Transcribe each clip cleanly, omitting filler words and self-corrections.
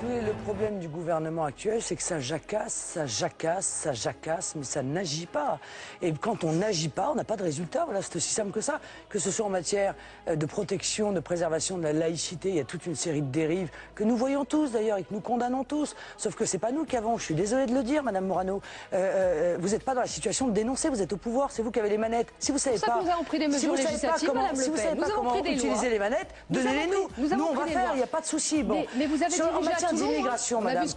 Si vous voulez, le problème du gouvernement actuel, c'est que ça jacasse, mais ça n'agit pas. Et quand on n'agit pas, on n'a pas de résultat. Voilà, c'est aussi simple que ça. Que ce soit en matière de protection, de préservation de la laïcité, il y a toute une série de dérives que nous voyons tous d'ailleurs et que nous condamnons tous. Sauf que c'est pas nous qui avons, je suis désolé de le dire, Madame Morano, vous n'êtes pas dans la situation de dénoncer, vous êtes au pouvoir, c'est vous qui avez les manettes. Si vous savez pas, nous avons pris des mesures législatives, Madame Le Pen. Si vous savez pas comment utiliser les manettes, donnez-les-nous. Nous, on va faire, il n'y a pas de souci. Bon. Mais vous avez dit en matière d'immigration, Madame,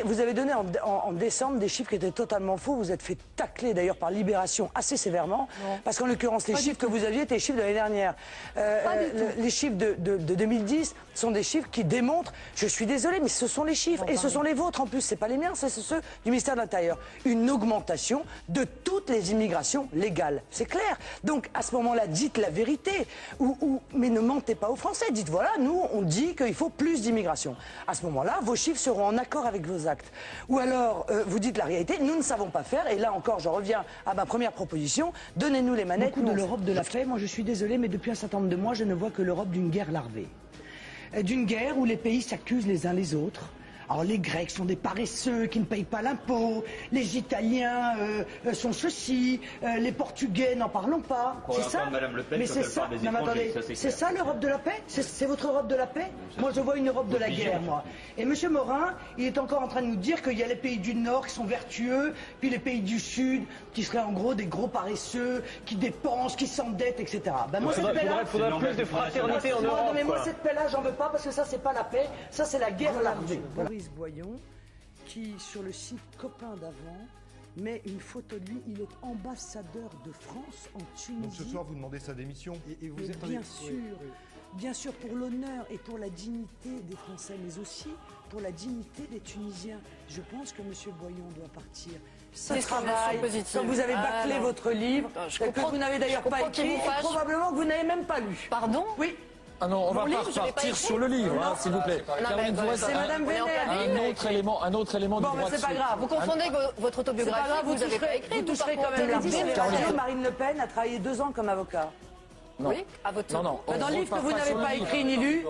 vous avez donné en décembre des chiffres qui étaient totalement faux. Vous êtes fait tacler d'ailleurs par Libération assez sévèrement, parce qu'en l'occurrence, les chiffres que vous aviez étaient les chiffres de l'année dernière. Les chiffres de 2010 sont des chiffres qui démontrent, je suis désolé, mais ce sont les chiffres, et ce sont les vôtres en plus, c'est pas les miens, c'est ceux du ministère de l'Intérieur. Une augmentation de toutes les immigrations légales, c'est clair. Donc à ce moment-là, dites la vérité, mais ne mentez pas aux Français. Dites voilà, nous on dit qu'il faut plus d'immigration. À ce moment-là, vos chiffres seront en accord avec vos actes. Ou alors, vous dites la réalité, nous ne savons pas faire, et là encore, je reviens à ma première proposition, donnez-nous les manettes. Beaucoup de l'Europe de la paix, moi je suis désolé, mais depuis un certain nombre de mois, je ne vois que l'Europe d'une guerre larvée. D'une guerre où les pays s'accusent les uns les autres. Alors les Grecs sont des paresseux qui ne payent pas l'impôt, les Italiens sont ceci, les Portugais n'en parlons pas. C'est ça. Madame Le Pen, mais c'est ça. Non, mais attendez, c'est ça l'Europe de la paix. C'est votre Europe de la paix. Moi je vois une Europe de la guerre, moi. Et M. Morin, il est encore en train de nous dire qu'il y a les pays du Nord qui sont vertueux, puis les pays du Sud qui seraient en gros des gros paresseux, qui dépensent, qui s'endettent, etc. Ben, moi, il faudrait plus de fraternité en Europe. Non, mais moi cette paix-là, j'en veux pas parce que ça c'est pas la paix, ça c'est la guerre larvée. Boris Boyon, qui sur le site Copain d'avant met une photo de lui, il est ambassadeur de France en Tunisie. Donc ce soir vous demandez sa démission. Et vous êtes bien sûr pour l'honneur et pour la dignité des Français, mais aussi pour la dignité des Tunisiens. Je pense que M. Boyon doit partir. Ça travaille, quand vous avez bâclé votre livre, que vous n'avez d'ailleurs pas écrit, et probablement que vous n'avez même pas lu. Pardon? Oui. Ah non, on va pas repartir sur le livre, s'il vous plaît. C'est Madame Vénère. Un autre élément du droit de c'est pas grave. Vous confondez votre autobiographie, vous n'avez pas écrit. Vous toucherez quand même l'argent. Marine Le Pen a travaillé 2 ans comme avocat. Oui, à votre tour. Non. Dans le livre que vous n'avez pas écrit ni lu,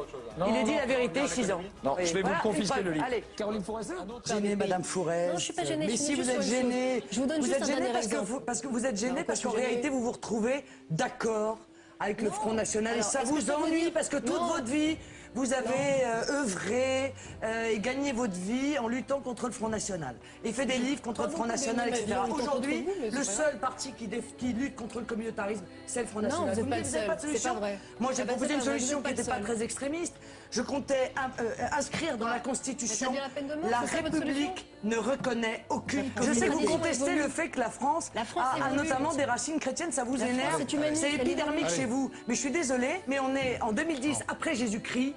il est dit la vérité, 6 ans. Non, je vais vous confisquer le livre. Allez. Caroline Fourest, Gênée, Madame Fourest. Non, je ne suis pas gênée. Mais si vous êtes gênée, je vous donne juste un dernier exemple. parce que vous êtes gênée parce qu'en réalité vous vous retrouvez d'accord avec le Front National et ça vous ennuie parce que toute votre vie vous avez œuvré et gagné votre vie en luttant contre le Front National et fait des livres contre le Front National, etc. Aujourd'hui, le seul parti qui lutte contre le communautarisme, c'est le Front National. Non, vous n'avez pas de solution. Moi, j'ai proposé une solution qui n'était pas très extrémiste. Je comptais inscrire dans la Constitution la République ne reconnaît aucune. Je sais que vous contestez le fait que la France a notamment des racines chrétiennes, ça vous énerve. C'est épidermique chez vous. Mais je suis désolée, mais on est en 2010 après Jésus-Christ.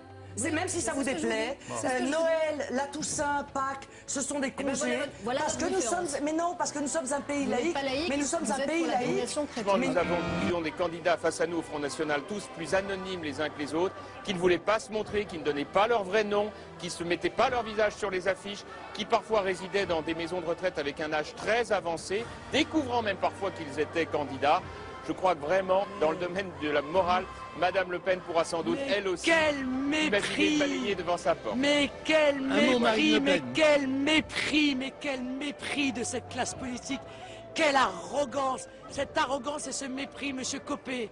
Même si ça vous déplaît, Noël, la Toussaint, Pâques, ce sont des congés. Parce que nous sommes, mais non, parce que nous sommes un pays laïque. Mais nous sommes un pays laïque. Nous avons des candidats face à nous au Front National, tous plus anonymes les uns que les autres, qui ne voulaient pas se montrer, qui ne donnaient pas leur vrai nom, qui ne se mettaient pas leur visage sur les affiches, qui parfois résidaient dans des maisons de retraite avec un âge très avancé, découvrant même parfois qu'ils étaient candidats. Je crois que vraiment, dans le domaine de la morale, Madame Le Pen pourra sans doute, elle aussi, imaginer balayer devant sa porte. Mais quel mépris de cette classe politique. Quelle arrogance. Cette arrogance et ce mépris, Monsieur Copé,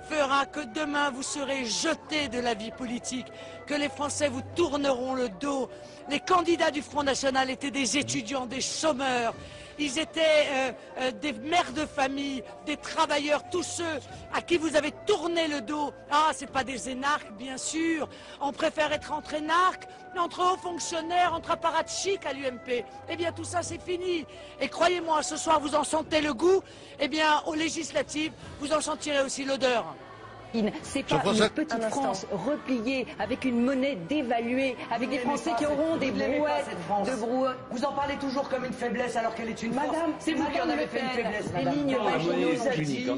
fera que demain vous serez jeté de la vie politique, que les Français vous tourneront le dos. Les candidats du Front National étaient des étudiants, des chômeurs. Ils étaient des mères de famille, des travailleurs, tous ceux à qui vous avez tourné le dos. Ah, c'est pas des énarques, bien sûr. On préfère être entre énarques, entre hauts fonctionnaires, entre apparatchiks à l'UMP. Eh bien, tout ça, c'est fini. Et croyez-moi, ce soir, vous en sentez le goût. Eh bien, aux législatives, vous en sentirez aussi l'odeur. C'est pas une petite France repliée avec une monnaie dévaluée, avec des Français qui auront des brouettes de brouettes. Vous en parlez toujours comme une faiblesse alors qu'elle est une force. C'est vous qui en avez fait une faiblesse, madame. Les lignes Maginot nous a dit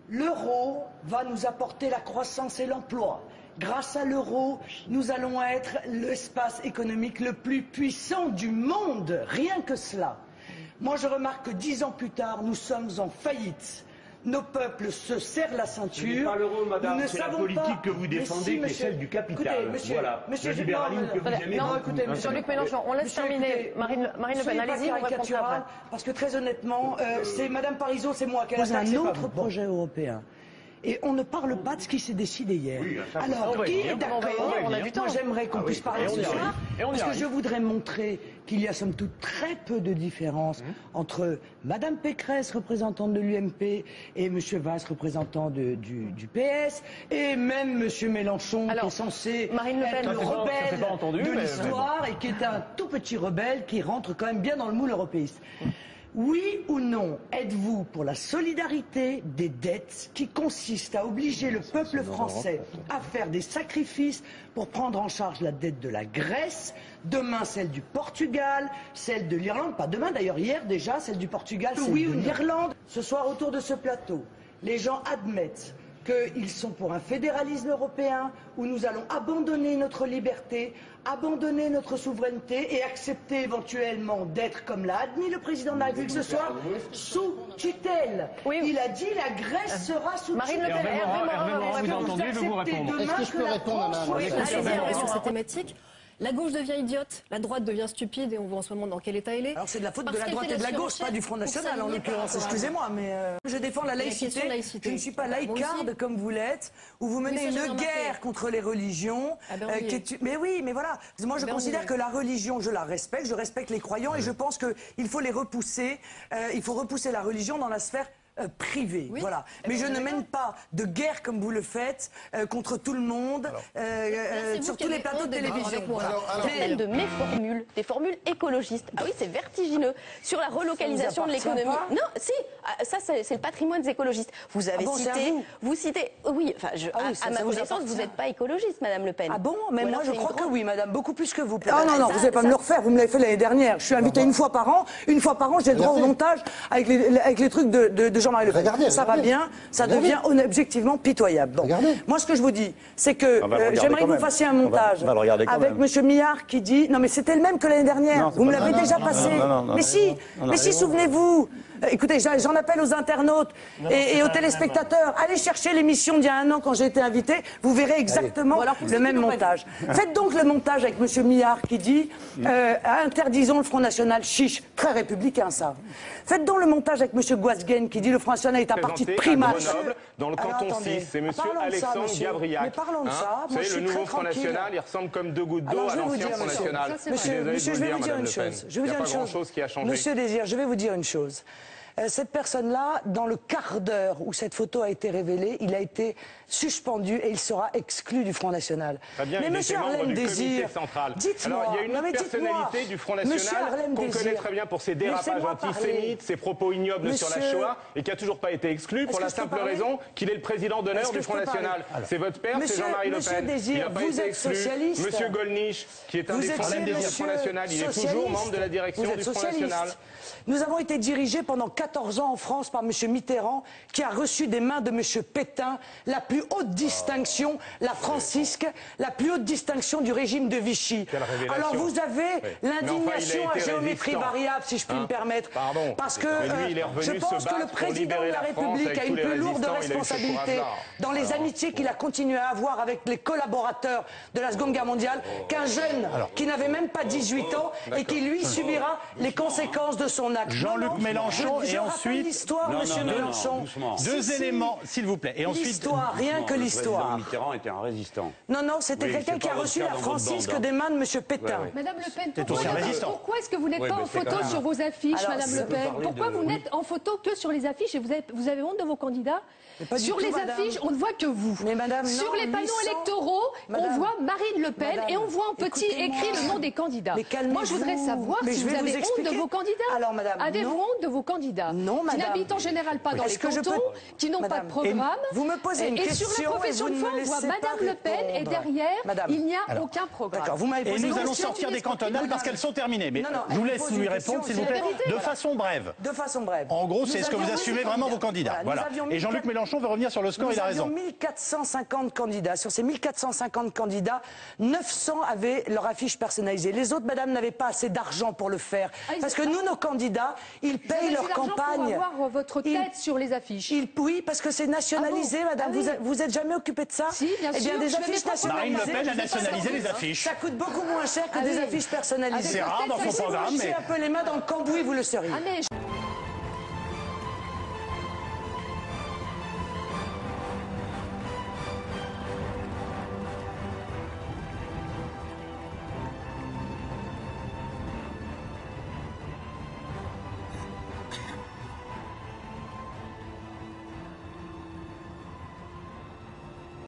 l'euro va nous apporter la croissance et l'emploi. Grâce à l'euro, nous allons être l'espace économique le plus puissant du monde. Rien que cela. Moi, je remarque que 10 ans plus tard, nous sommes en faillite. nos peuples se serrent la ceinture. Pas l'euro, madame, nous ne c'est la savons politique pas. que vous défendez qui est celle du capital. Voilà, le libéralisme que vous aimez. Non, écoutez, Jean-Luc Mélenchon, on laisse terminer Marine Le Pen. Allez-y, on répondra après. Parce que très honnêtement, c'est Madame Parisot, c'est moi qui ai attaqué. C'est un autre projet européen. Et on ne parle pas de ce qui s'est décidé hier. Oui, alors, qui est d'accord? Moi, j'aimerais qu'on puisse parler ce soir, parce que je voudrais montrer qu'il y a somme toute très peu de différence entre Madame Pécresse, représentante de l'UMP, et Monsieur Valls, représentant du PS, et même Monsieur Mélenchon, qui est censé être le rebelle de l'histoire, et qui est un tout petit rebelle qui rentre quand même bien dans le moule européiste. Oui ou non, êtes-vous pour la solidarité des dettes qui consiste à obliger le peuple français à faire des sacrifices pour prendre en charge la dette de la Grèce, demain celle du Portugal, celle de l'Irlande, pas demain d'ailleurs, hier déjà, celle du Portugal, celle de l'Irlande. Ce soir autour de ce plateau, les gens admettent qu'ils sont pour un fédéralisme européen où nous allons abandonner notre liberté, abandonner notre souveraineté et accepter éventuellement d'être, comme l'a admis le président de la République ce soir, sous tutelle. Il a dit la Grèce sera sous tutelle. Marine Le Pen, Hervé Morin, vous avez entendu, je vous réponds. Est-ce que je peux répondre à allez-y, sur cette thématique. La gauche devient idiote, la droite devient stupide et on voit en ce moment dans quel état elle est. Alors c'est de la faute de la droite et de la gauche, pas du Front National en l'occurrence, excusez-moi, mais je défends la laïcité. Je ne suis pas laïcarde comme vous l'êtes, où vous menez une guerre contre les religions. Mais oui, mais voilà, moi je considère que la religion, je la respecte, je respecte les croyants et je pense qu'il faut les repousser, il faut repousser la religion dans la sphère privée, voilà. Mais je ne mène pas de guerre comme vous le faites contre tout le monde, sur tous les plateaux de télévision. Celle de mes formules, des formules écologistes. Ah oui, c'est vertigineux. Sur la relocalisation de l'économie. Non, si, ça c'est le patrimoine des écologistes. Vous avez cité, vous citez, oui, enfin, à ma connaissance, vous n'êtes pas écologiste, Madame Le Pen. Ah bon? Mais moi je crois que oui, Madame, beaucoup plus que vous. Ah non, non, vous n'allez pas me le refaire, vous me l'avez fait l'année dernière. Je suis invitée une fois par an, j'ai le droit au montage avec les trucs de Jean-Marie Le Pen. Ça va bien, ça devient objectivement pitoyable. Bon. Moi, ce que je vous dis, c'est que j'aimerais que vous fassiez un montage avec M. Millard qui dit... Non, mais c'était le même que l'année dernière. Vous me l'avez déjà passé. Mais si, souvenez-vous. Écoutez, j'en appelle aux internautes et aux téléspectateurs. Allez chercher l'émission d'il y a un an quand j'ai été invité. Vous verrez exactement le même montage. Faites donc le montage avec M. Millard qui dit interdisons le Front National, chiche, très républicain ça. Faites donc le montage avec M. Guasguen qui dit le Front National est un parti de primates. Dans le canton 6, c'est M. Alexandre Gabriac. Mais parlons de ça. Vous savez, le nouveau Front National, il ressemble comme deux gouttes d'eau à l'ancien Front National. Monsieur, je vais vous dire une chose. Il n'y a pas grand-chose qui a changé. Monsieur Désir, je vais vous dire une chose. Cette personne-là, dans le quart d'heure où cette photo a été révélée, il a été suspendu et il sera exclu du Front National. Très bien, mais monsieur Arlem Désir, dites-moi, il y a une autre personnalité du Front National qu'on connaît très bien pour ses dérapages antisémites, ses propos ignobles sur la Shoah et qui n'a toujours pas été exclu pour la simple raison qu'il est le président d'honneur du Front National. C'est votre père, c'est Jean-Marie Le Pen. Il n'a pas été exclu. Monsieur Gollnisch, qui est un des fondateurs du Front National, il est toujours membre de la direction du Front National. Nous avons été dirigés pendant 14 ans en France par M. Mitterrand, qui a reçu des mains de M. Pétain la plus haute distinction, la francisque, la plus haute distinction du régime de Vichy. Alors vous avez l'indignation à géométrie variable, si je puis me permettre. Parce que je pense que le président de la République a une plus lourde responsabilité dans les amitiés qu'il a continué à avoir avec les collaborateurs de la Seconde Guerre mondiale qu'un jeune qui n'avait même pas 18 ans et qui lui subira les conséquences de son acte. Jean-Luc Mélenchon et ensuite l'histoire, Monsieur Mélenchon. Deux éléments, s'il vous plaît. Et ensuite l'histoire, rien que l'histoire. Mitterrand était un résistant. Non, non, c'était quelqu'un qui a reçu la francisque des mains de Monsieur Pétain. Madame Le Pen, pourquoi est-ce que vous n'êtes pas en photo sur vos affiches, Madame Le Pen? Pourquoi vous n'êtes en photo que sur les affiches et vous avez honte de vos candidats? Sur les affiches, on ne voit que vous. Mais madame, sur les panneaux électoraux, on voit Marine Le Pen et on voit en petit écrit le nom des candidats. Moi, je voudrais savoir si vous avez honte de vos candidats. Alors, madame, avez-vous honte de vos candidats? Non, madame. Qui n'habitent en général pas dans les cantons, qui n'ont pas de programme. Vous me posez une question. Et sur la profession de foi, on voit Madame Le Pen et derrière, il n'y a aucun programme. Et nous allons sortir des cantonales parce qu'elles sont terminées. Mais je vous laisse lui répondre, s'il vous plaît, de façon brève. De façon brève. En gros, c'est ce que vous assumez vraiment vos candidats. Voilà. Et Jean-Luc Mélenchon veut revenir sur le score, il a raison. Nous avions 1450 candidats. Sur ces 1450 candidats, 900 avaient leur affiche personnalisée. Les autres, madame, n'avaient pas assez d'argent pour le faire. Parce que nous, nos candidats, ils payent leur campagne. campagne. Pour avoir votre tête sur les affiches. Oui, parce que c'est nationalisé, madame. Vous n'êtes jamais occupé de ça? Si, bien sûr. Eh bien, des affiches nationalisées. Marine Le Pen a nationalisé les affiches. Ça coûte beaucoup moins cher que des affiches personnalisées. C'est rare dans son programme. Si vous touchez un peu les mains dans le cambouis, vous le seriez.